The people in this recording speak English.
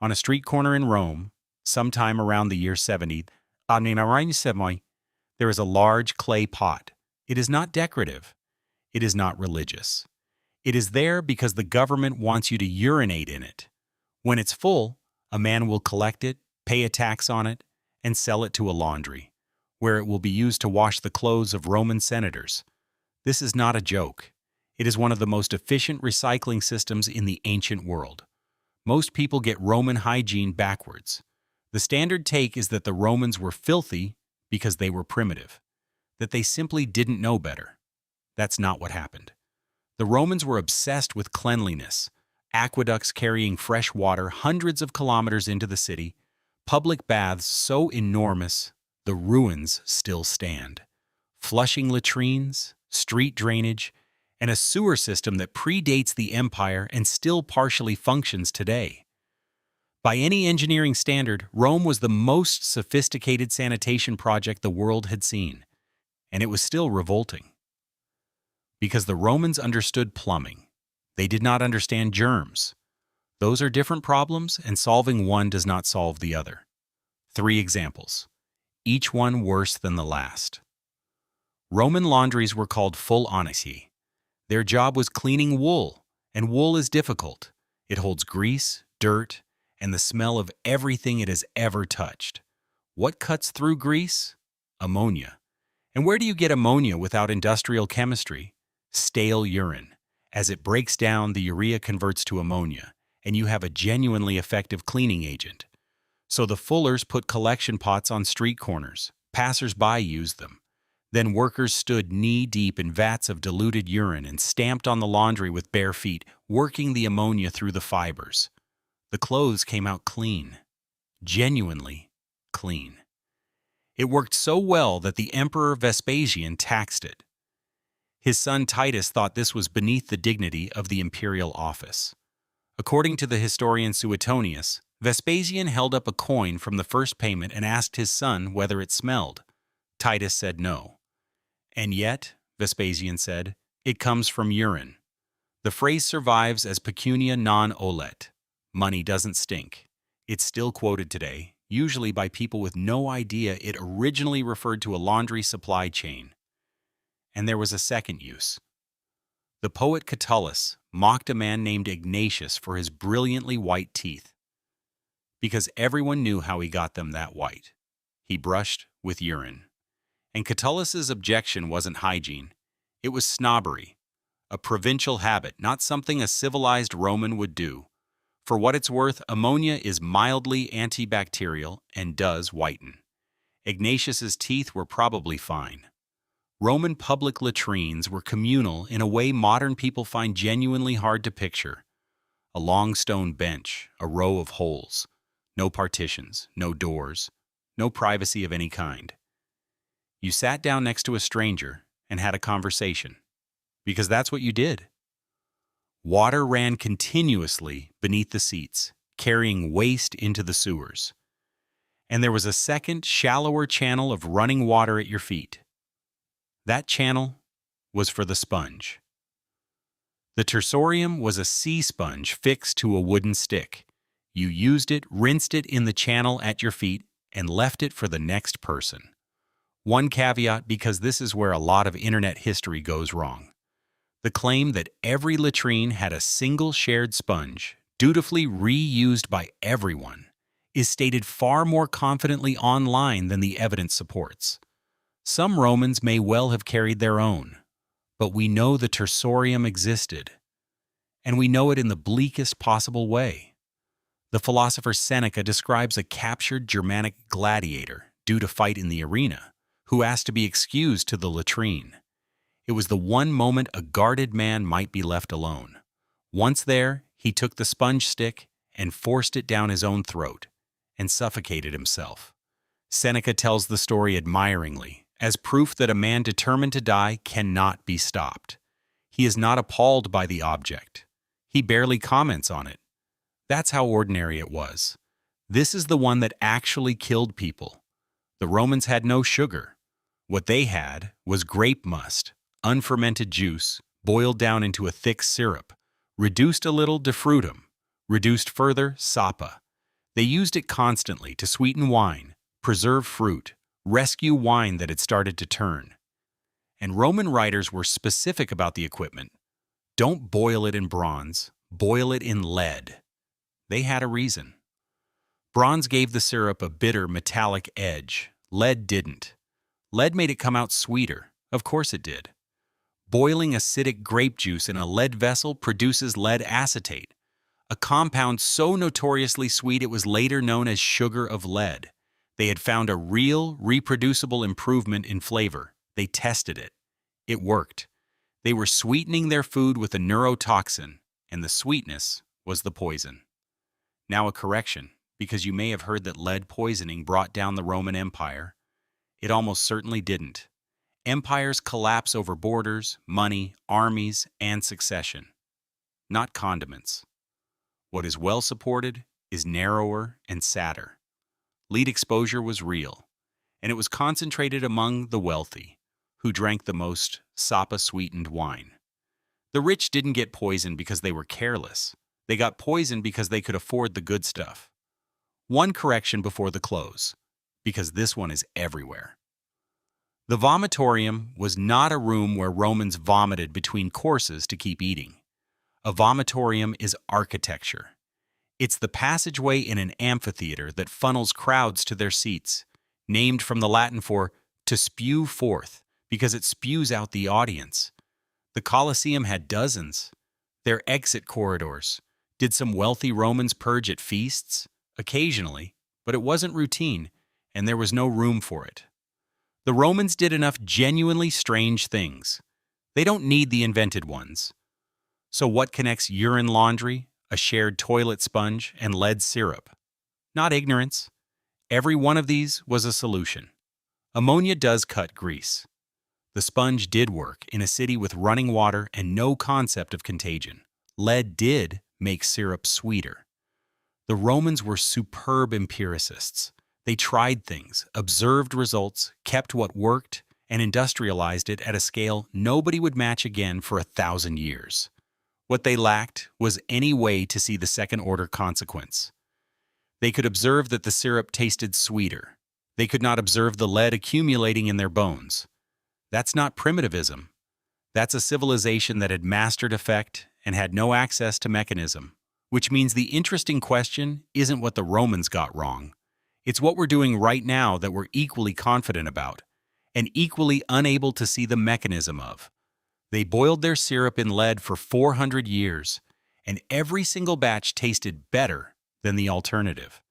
On a street corner in Rome, sometime around the year 70, there is a large clay pot. It is not decorative. It is not religious. It is there because the government wants you to urinate in it. When it's full, a man will collect it, pay a tax on it, and sell it to a laundry, where it will be used to wash the clothes of Roman senators. This is not a joke. It is one of the most efficient recycling systems in the ancient world. Most people get Roman hygiene backwards. The standard take is that the Romans were filthy because they were primitive, that they simply didn't know better. That's not what happened. The Romans were obsessed with cleanliness, aqueducts carrying fresh water hundreds of kilometers into the city, public baths so enormous the ruins still stand, flushing latrines, street drainage, and a sewer system that predates the empire and still partially functions today. By any engineering standard, Rome was the most sophisticated sanitation project the world had seen, and it was still revolting. Because the Romans understood plumbing. They did not understand germs. Those are different problems, and solving one does not solve the other. 3 examples, each one worse than the last. Roman laundries were called fulonici. Their job was cleaning wool, and wool is difficult. It holds grease, dirt, and the smell of everything it has ever touched. What cuts through grease? Ammonia. And where do you get ammonia without industrial chemistry? Stale urine. As it breaks down, the urea converts to ammonia, and you have a genuinely effective cleaning agent. So the fullers put collection pots on street corners. Passers-by used them. Then workers stood knee-deep in vats of diluted urine and stamped on the laundry with bare feet, working the ammonia through the fibers. The clothes came out clean. Genuinely clean. It worked so well that the Emperor Vespasian taxed it. His son Titus thought this was beneath the dignity of the imperial office. According to the historian Suetonius, Vespasian held up a coin from the first payment and asked his son whether it smelled. Titus said no. And yet, Vespasian said, it comes from urine. The phrase survives as pecunia non olet. Money doesn't stink. It's still quoted today, usually by people with no idea it originally referred to a laundry supply chain. And there was a second use. The poet Catullus mocked a man named Ignatius for his brilliantly white teeth, because everyone knew how he got them that white. He brushed with urine. And Catullus's objection wasn't hygiene. It was snobbery, a provincial habit, not something a civilized Roman would do. For what it's worth, ammonia is mildly antibacterial and does whiten. Ignatius's teeth were probably fine. Roman public latrines were communal in a way modern people find genuinely hard to picture. A long stone bench, a row of holes, no partitions, no doors, no privacy of any kind. You sat down next to a stranger and had a conversation, because that's what you did. Water ran continuously beneath the seats, carrying waste into the sewers. And there was a second, shallower channel of running water at your feet. That channel was for the sponge. The tersorium was a sea sponge fixed to a wooden stick. You used it, rinsed it in the channel at your feet, and left it for the next person. One caveat, because this is where a lot of internet history goes wrong. The claim that every latrine had a single shared sponge, dutifully reused by everyone, is stated far more confidently online than the evidence supports. Some Romans may well have carried their own, but we know the tersorium existed, and we know it in the bleakest possible way. The philosopher Seneca describes a captured Germanic gladiator due to fight in the arena, who asked to be excused to the latrine. It was the one moment a guarded man might be left alone. Once there, he took the sponge stick and forced it down his own throat and suffocated himself. Seneca tells the story admiringly, as proof that a man determined to die cannot be stopped. He is not appalled by the object. He barely comments on it. That's how ordinary it was. This is the one that actually killed people. The Romans had no sugar. What they had was grape must, unfermented juice, boiled down into a thick syrup, reduced a little defrutum, reduced further sapa. They used it constantly to sweeten wine, preserve fruit, rescue wine that had started to turn. And Roman writers were specific about the equipment. Don't boil it in bronze, boil it in lead. They had a reason. Bronze gave the syrup a bitter, metallic edge. Lead didn't. Lead made it come out sweeter. Of course it did. Boiling acidic grape juice in a lead vessel produces lead acetate, a compound so notoriously sweet it was later known as sugar of lead. They had found a real, reproducible improvement in flavor. They tested it. It worked. They were sweetening their food with a neurotoxin, and the sweetness was the poison. Now a correction, because you may have heard that lead poisoning brought down the Roman Empire. It almost certainly didn't. Empires collapse over borders, money, armies, and succession. Not condiments. What is well supported is narrower and sadder. Lead exposure was real, and it was concentrated among the wealthy, who drank the most sapa-sweetened wine. The rich didn't get poisoned because they were careless. They got poisoned because they could afford the good stuff. One correction before the close, because this one is everywhere. The vomitorium was not a room where Romans vomited between courses to keep eating. A vomitorium is architecture. It's the passageway in an amphitheater that funnels crowds to their seats, named from the Latin for to spew forth, because it spews out the audience. The Colosseum had dozens. Their exit corridors. Did some wealthy Romans purge at feasts? Occasionally, but it wasn't routine, and there was no room for it. The Romans did enough genuinely strange things. They don't need the invented ones. So what connects urine laundry, a shared toilet sponge, and lead syrup? Not ignorance. Every one of these was a solution. Ammonia does cut grease. The sponge did work in a city with running water and no concept of contagion. Lead did make syrup sweeter. The Romans were superb empiricists. They tried things, observed results, kept what worked, and industrialized it at a scale nobody would match again for 1,000 years. What they lacked was any way to see the second-order consequence. They could observe that the syrup tasted sweeter. They could not observe the lead accumulating in their bones. That's not primitivism. That's a civilization that had mastered effect and had no access to mechanism, which means the interesting question isn't what the Romans got wrong. It's what we're doing right now that we're equally confident about, and equally unable to see the mechanism of. They boiled their syrup in lead for 400 years, and every single batch tasted better than the alternative.